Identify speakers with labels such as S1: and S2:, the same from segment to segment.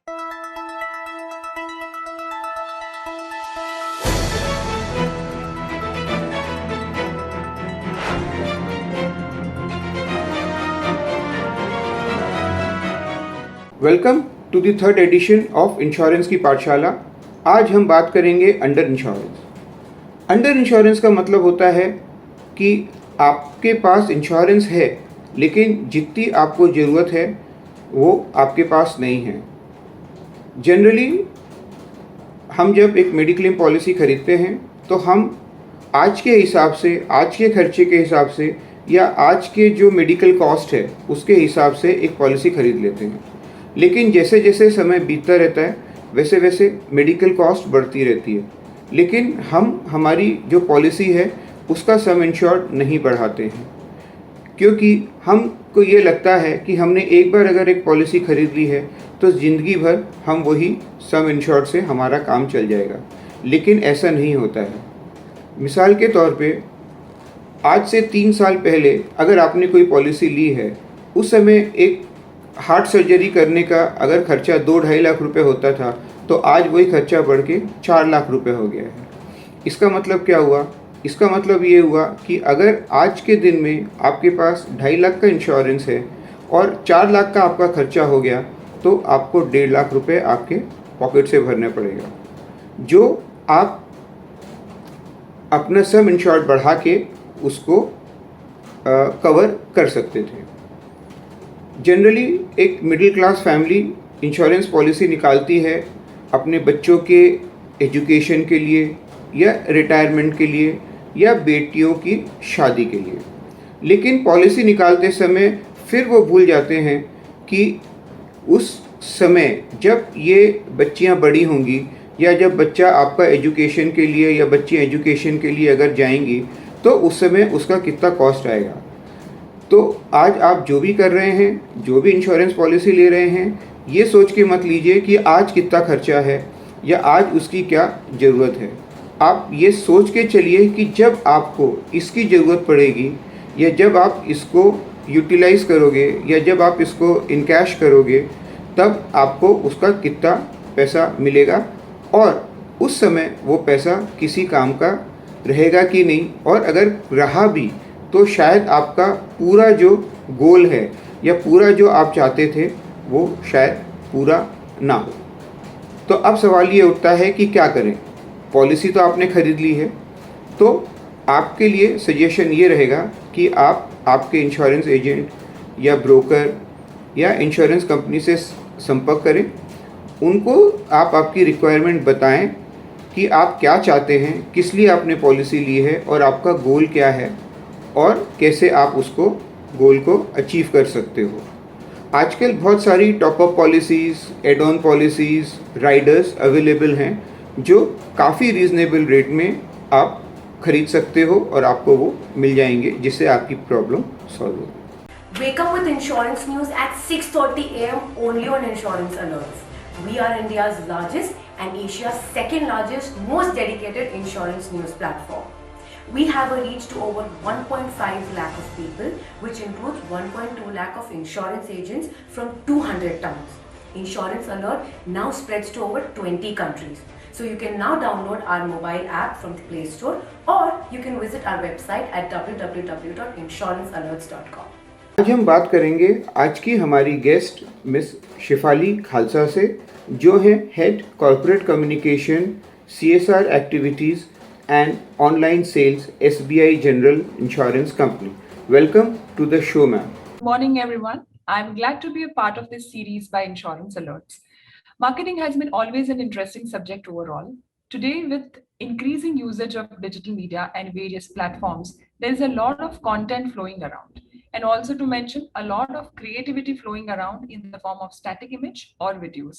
S1: Welcome to the third edition of insurance की पाठशाला। आज हम बात करेंगे अंडर इंश्योरेंस। अंडर इंश्योरेंस का मतलब होता है कि आपके पास इंश्योरेंस है लेकिन जितनी आपको ज़रूरत है वो आपके पास नहीं है। जनरली हम जब एक मेडिक्लेम पॉलिसी ख़रीदते हैं तो हम आज के हिसाब से, आज के खर्चे के हिसाब से या आज के जो मेडिकल कॉस्ट है उसके हिसाब से एक पॉलिसी ख़रीद लेते हैं। लेकिन जैसे जैसे समय बीतता रहता है वैसे वैसे मेडिकल कॉस्ट बढ़ती रहती है, लेकिन हम हमारी जो पॉलिसी है उसका सम इंश्योर्ड नहीं बढ़ाते हैं, क्योंकि हमको ये लगता है कि हमने एक बार अगर एक पॉलिसी ख़रीद ली है तो ज़िंदगी भर हम वही सम इंश्योर्ड से हमारा काम चल जाएगा। लेकिन ऐसा नहीं होता है। मिसाल के तौर पे आज से 3 साल पहले अगर आपने कोई पॉलिसी ली है, उस समय एक हार्ट सर्जरी करने का अगर खर्चा 2-2.5 लाख रुपए होता था तो आज वही खर्चा बढ़ के 4 लाख रुपए हो गया है। इसका मतलब क्या हुआ? इसका मतलब ये हुआ कि अगर आज के दिन में आपके पास 2.5 लाख का इंश्योरेंस है और 4 लाख का आपका खर्चा हो गया तो आपको 1.5 लाख रुपए आपके पॉकेट से भरना पड़ेगा, जो आप अपना सम इंश्योर्ड बढ़ा के उसको कवर कर सकते थे। जनरली एक middle class family insurance policy निकालती है अपने बच्चों के एजुकेशन के लिए या रिटायरमेंट के लिए या बेटियों की शादी के लिए, लेकिन पॉलिसी निकालते समय फिर वो भूल जाते हैं कि उस समय जब ये बच्चियां बड़ी होंगी या जब बच्चा आपका एजुकेशन के लिए या बच्ची एजुकेशन के लिए अगर जाएंगी तो उस समय उसका कितना कॉस्ट आएगा। तो आज आप जो भी कर रहे हैं, जो भी इंश्योरेंस पॉलिसी ले रहे हैं, ये सोच के मत लीजिए कि आज कितना खर्चा है या आज उसकी क्या ज़रूरत है। आप ये सोच के चलिए कि जब आपको इसकी ज़रूरत पड़ेगी या जब आप इसको यूटिलाइज़ करोगे या जब आप इसको इनकैश करोगे तब आपको उसका कितना पैसा मिलेगा और उस समय वो पैसा किसी काम का रहेगा कि नहीं, और अगर रहा भी तो शायद आपका पूरा जो गोल है या पूरा जो आप चाहते थे वो शायद पूरा ना हो। तो अब सवाल ये उठता है कि क्या करें। पॉलिसी तो आपने ख़रीद ली है, तो आपके लिए सजेशन ये रहेगा कि आप आपके इंश्योरेंस एजेंट या ब्रोकर या इंश्योरेंस कंपनी से संपर्क करें। उनको आप आपकी रिक्वायरमेंट बताएं कि आप क्या चाहते हैं, किस लिए आपने पॉलिसी ली है और आपका गोल क्या है और कैसे आप उसको गोल को अचीव कर सकते हो। आजकल बहुत सारी top up policies, add on policies, riders available हैं जो काफ़ी रीज़नेबल रेट में आप खरीद सकते हो और आपको वो मिल जाएंगे, जिससे आपकी प्रॉब्लम सॉल्व हो।
S2: Wake up with insurance news at 6:30 a.m. only on Insurance Alerts. We are India's largest and Asia's second largest, most dedicated insurance news platform. We have a reach to over 1.5 lakh of people, which includes 1.2 lakh of insurance agents from 200 towns. Insurance Alert now spreads to over 20 countries. So you can now download our mobile app from the Play Store, or you can visit our website at www.insurancealerts.com.
S1: आज हम बात करेंगे आज की हमारी guest miss Shifali Khalsa से, जो है head corporate communication, CSR activities and online sales, SBI general insurance company. Welcome to the show ma'am.
S3: Morning everyone. I'm glad to be a part of this series by Insurance Alerts. Marketing has been always an interesting subject overall. Today, with increasing usage of digital media and various platforms, there is a lot of content flowing around. And also to mention, a lot of creativity flowing around in the form of static image or videos.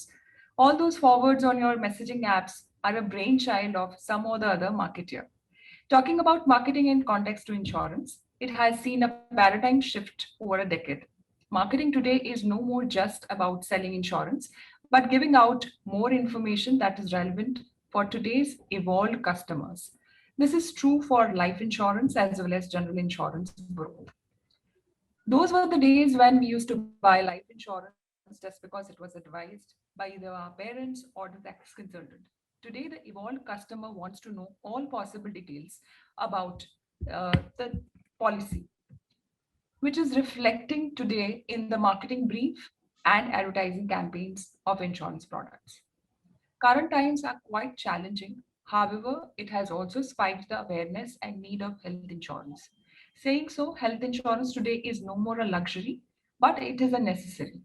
S3: All those forwards on your messaging apps are a brainchild of some or the other marketer. Talking about marketing in context to insurance, it has seen a paradigm shift over a decade. Marketing today is no more just about selling insurance, but giving out more information that is relevant for today's evolved customers. This is true for life insurance as well as general insurance both. Those were the days when we used to buy life insurance just because it was advised. by either our parents or the tax consultant. Today, the evolved customer wants to know all possible details about the policy, which is reflecting today in the marketing brief and advertising campaigns of insurance products. Current times are quite challenging. However, it has also spiked the awareness and need of health insurance. Saying so, health insurance today is no more a luxury, but it is a necessary.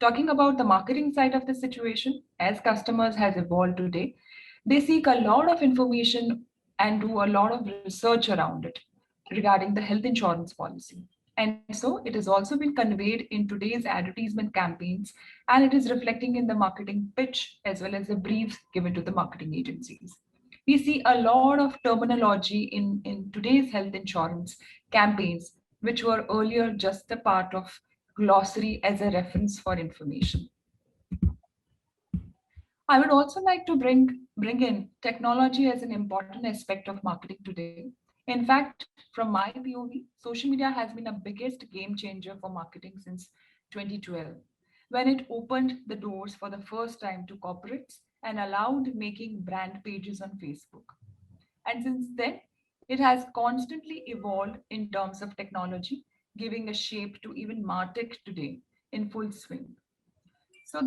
S3: Talking about the marketing side of the situation, as customers has evolved today, they seek a lot of information and do a lot of research around it regarding the health insurance policy. And so it has also been conveyed in today's advertisement campaigns, and it is reflecting in the marketing pitch as well as the briefs given to the marketing agencies. We see a lot of terminology in today's health insurance campaigns, which were earlier just a part of glossary as a reference for information. I would also like to bring in technology as an important aspect of marketing today. In fact, from my POV, social media has been a biggest game changer for marketing since 2012, when it opened the doors for the first time to corporates and allowed making brand pages on Facebook. And since then, it has constantly evolved in terms of technology, giving a shape to even Martech today in full swing. So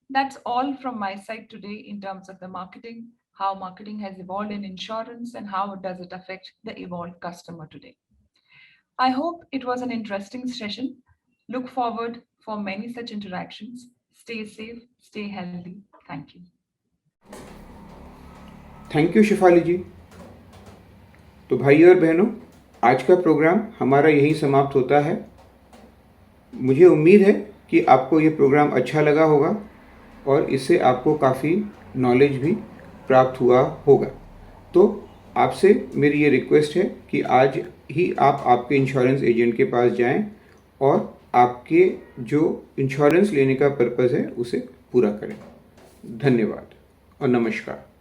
S3: that's all from my side today in terms of the marketing, how marketing has evolved in insurance and how does it affect the evolved customer today. I hope it was an interesting session. Look forward for many such interactions. Stay safe, stay healthy. Thank you.
S1: Thank you Shifali ji. तो भाई और बहनों, आज का programme हमारा यहीं समाप्त होता है। मुझे उम्मीद है कि आपको ये प्रोग्राम अच्छा लगा होगा और इससे आपको काफ़ी नॉलेज भी प्राप्त हुआ होगा। तो आपसे मेरी ये रिक्वेस्ट है कि आज ही आप आपके इंश्योरेंस एजेंट के पास जाएं और आपके जो इंश्योरेंस लेने का पर्पज़ है उसे पूरा करें। धन्यवाद और नमस्कार।